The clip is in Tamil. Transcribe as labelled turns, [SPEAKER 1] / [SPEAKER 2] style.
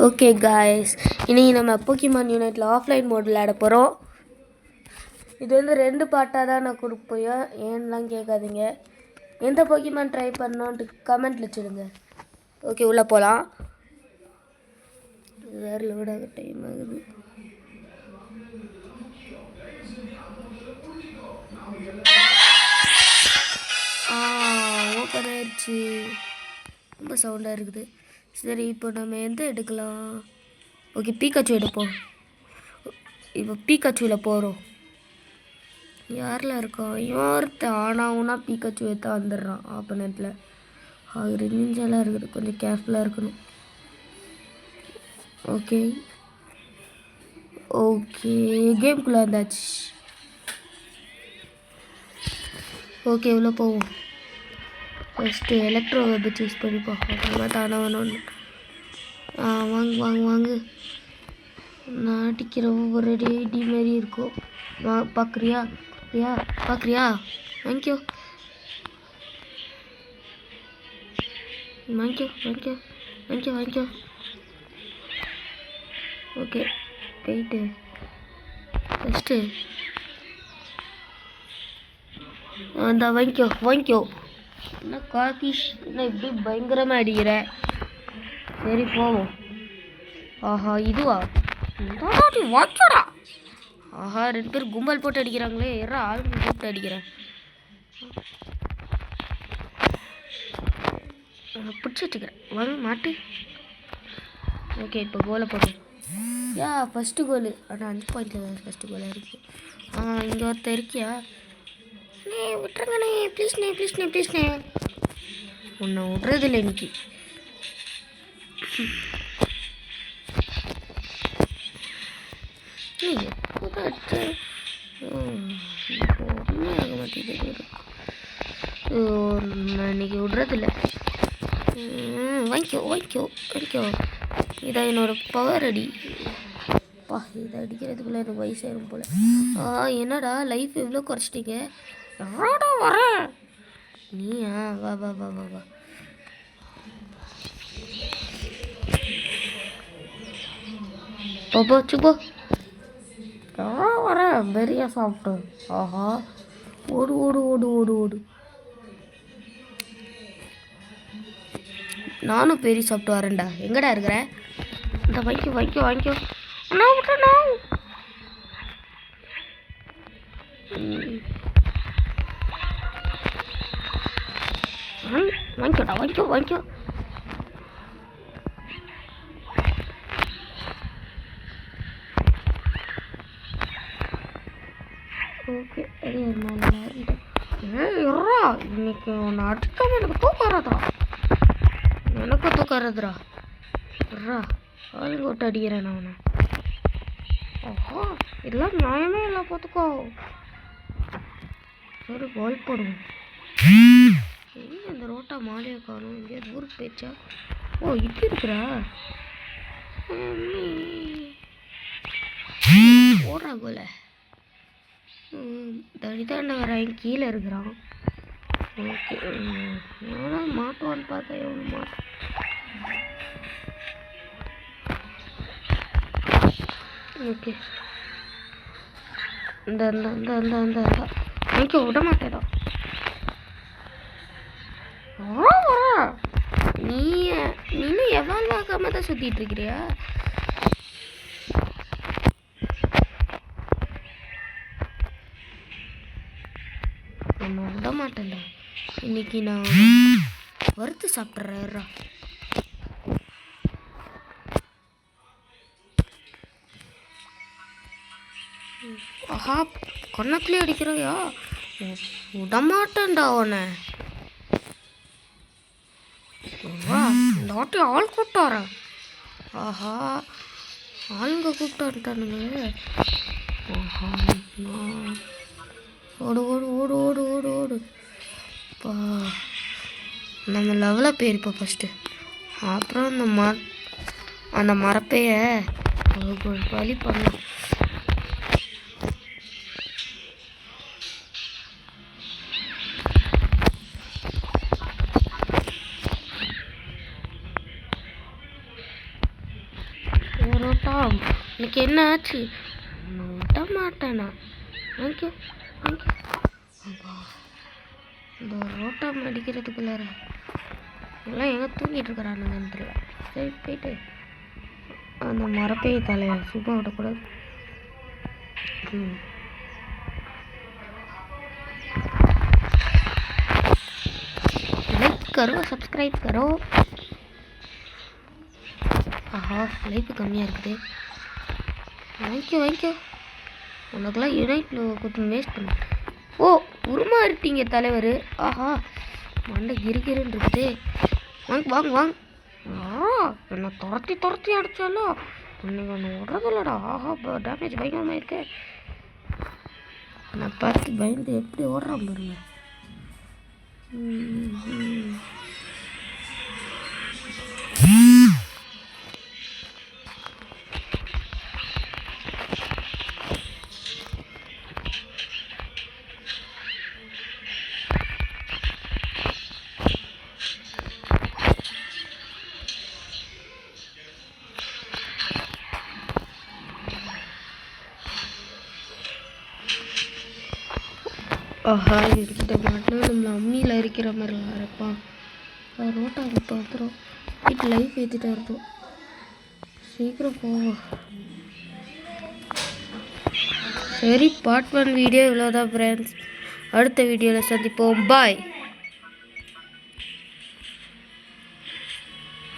[SPEAKER 1] ஓகே காய்ஸ், இன்றைக்கி நம்ம போக்கிமான் யூனிட்டில் ஆஃப்லைன் மோட் விளையாட போகிறோம். இது வந்து 2 பார்ட்டாக தான் நான் கொடுப்பேன். ஏன்லாம் கேட்காதீங்க. எந்த போக்கிமான் ட்ரை பண்ணோன்ட்டு கமெண்ட்டில் வச்சுடுங்க. ஓகே, உள்ளே போகலாம். வேறு லோடாக டைம் ஆகுது. ஓப்பன் ஆயிடுச்சு. ரொம்ப சவுண்டாக இருக்குது. சரி, இப்போ நம்ம எந்த எடுக்கலாம்? ஓகே, பீக்காச்சு எடுப்போம். இப்போ பீக்காச்சுவில் போகிறோம். யாரில் இருக்கோம்? ஒருத்த ஆனாவுன்னா பீக்காச்சு எடுத்தா வந்துடுறான் ஆப்போனண்ட்டில். அது நிஞ்செல்லாம் இருக்குது, கொஞ்சம் கேர்ஃபுல்லாக இருக்கணும். ஓகே ஓகே, கேம்குள்ளே வந்தாச்சு. ஓகே, உள்ளே போவோம். ஃபஸ்ட்டு எலக்ட்ரோ வெப்பை சூஸ் பண்ணிப்போம். அப்புறமா தானே வேணும். வாங்கு வாங்கு வாங்கு. நான் அடிக்கிற ஒவ்வொரு டி மாரி இருக்கும். பார்க்குறியா? பார்க்குறியா? வாங்கிக்கோ வாங்கிக்கோ வாங்கிக்கோ வாங்கிக்கோ வாங்கிக்கோ. ஓகே, போயிட்டு ஃபஸ்ட்டு அந்த வாங்கிக்கோ வாங்கிக்கோ. என்ன கார்கிஷ், என்ன இப்படி பயங்கரமாக அடிக்கிற? சரி போவோம். ஆஹா, இதுவா? வாச்சோடா. ஆஹா, 2 பேர் கும்பல் போட்டு அடிக்கிறாங்களே. யாரா ஆளுங்க கூப்பிட்டு அடிக்கிறேன். பிடிச்சி வச்சுக்கிறேன். வாங்க மாட்டு. ஓகே, இப்போ கோலை போட்டேன். ஃபஸ்ட்டு கோலு. ஆனால் 5 பாயிண்டில் தான் ஃபஸ்ட்டு கோலாக இருக்குது. இங்கே ஒருத்தர் இருக்கியா? விட்டுருங்கண்ணே, ப்ளீஸ்ண்ணே. உன்னை விட்றதில்லை இன்னைக்கு. ஒன்றுமே ஆக மாட்டேங்குது. நான் இன்னைக்கு விட்றதில்ல. வாங்கிக்கோ. இதான் என்னோட பவர் அடி. இதை அடிக்கிறதுக்குள்ள எனக்கு வயசாயிரும் போல. என்னடா லைஃப் எவ்வளோ குறைச்சிட்டீங்க? யாரோட வர நீயா? வா. சுப்போ வர பெரிய சாப்பிட்டு. ஆஹா, ஓடு. நானும் பெரிய சாப்பிட்டு வரேன்டா. எங்கடா இருக்கிற? இந்த வாங்கிக்கோ. வாங்கிக்கோ. ஓகே, இன்னைக்கு ஒன்று அடிக்காம எனக்கு தூக்கம் வராதுடா. ஆளுங்க விட்டு அடிக்கிறேன் நான் அவனை. ஓஹோ, இதெல்லாம் நியாயமே இல்லை, பார்த்துக்கோ. சரி, பால் போடுவோம். எங்கே இந்த ரோட்டா மாலையை காணும்? எங்கேயாவது ஊருக்கு போயிடுச்சா? இப்படி இருக்கிறா? ஓடுறா கோல. தடிதாண்ட வராங்க, கீழே இருக்கிறான். ஓகே, எவ்வளோ மாட்டுவான்னு பார்த்தா எவ்வளோ மாட்டோம். ஓகே, இந்த விட மாட்டேடா. நீனும் எவ்வளோ ஆகாம தான் சுற்றிட்டு இருக்கிறியா? நான் விட மாட்டேன்டா. இன்னைக்கு நான் வறுத்து சாப்பிட்றேன். ஆஹா, கண்ணத்துலேயே அடிக்கிறையா? விடமாட்டேன்டா அவனை. இந்த வாட்டி ஆள் கூப்பிட்டு வரேன். ஆஹா, ஆளுங்க கூப்பிட்டு வந்துட்டானுங்களே. ஆஹா, ஓடு. நம்ம லெவலாக போயிருப்போம் ஃபஸ்ட்டு. அப்புறம் அந்த மரப்பைய வழி பண்ணலாம். எனக்கு என்ன ஆச்சு? நான் விட மாட்டேனா? Thank you thank you. இந்த ரோட்டம் அடிக்கிறதுக்குள்ளார எல்லாம் எங்கே தூங்கிட்டு இருக்கிறானுங்கன்னு தெரியல. சரி போயிட்டு அந்த மரப்பைய தலையை சும்மா விடக்கூடாது. लाइक करो सब्सक्राइब करो. ஆஹா லைஃப் கம்மியாக இருக்குது. வாங்கிக்கோ உனக்கெல்லாம் யுனைட்டில் கொஞ்சம் வேஸ்ட் பண்ண. ஓ உருமாறிட்டீங்க தலைவர். ஆஹா மண்டை கிரிகிருன்னு இருக்குது. வாங்க என்னை துரத்தி அடித்தாலும் இன்னைக்கு ஒன்று விடுறதில்லடா. ஆஹா டேமேஜ் பயங்கரமாக இருக்கு. நான் பார்த்து பயந்து எப்படி ஓடுறான் பாருங்க. ஆஹா இருக்கிட்ட மாட்டினா நம்மளை அம்மியில் அரிக்கிற மாதிரிலாம் இருப்பான். ரோட்டா இப்போ வந்துடும். வீட்டு லைஃப் ஏற்றிட்டு இருந்தோம். சீக்கிரம் போவோம். சரி பார்ட் 1 வீடியோ இவ்வளோதான் ஃப்ரெண்ட்ஸ். அடுத்த வீடியோவில் சந்திப்போம். பாய்.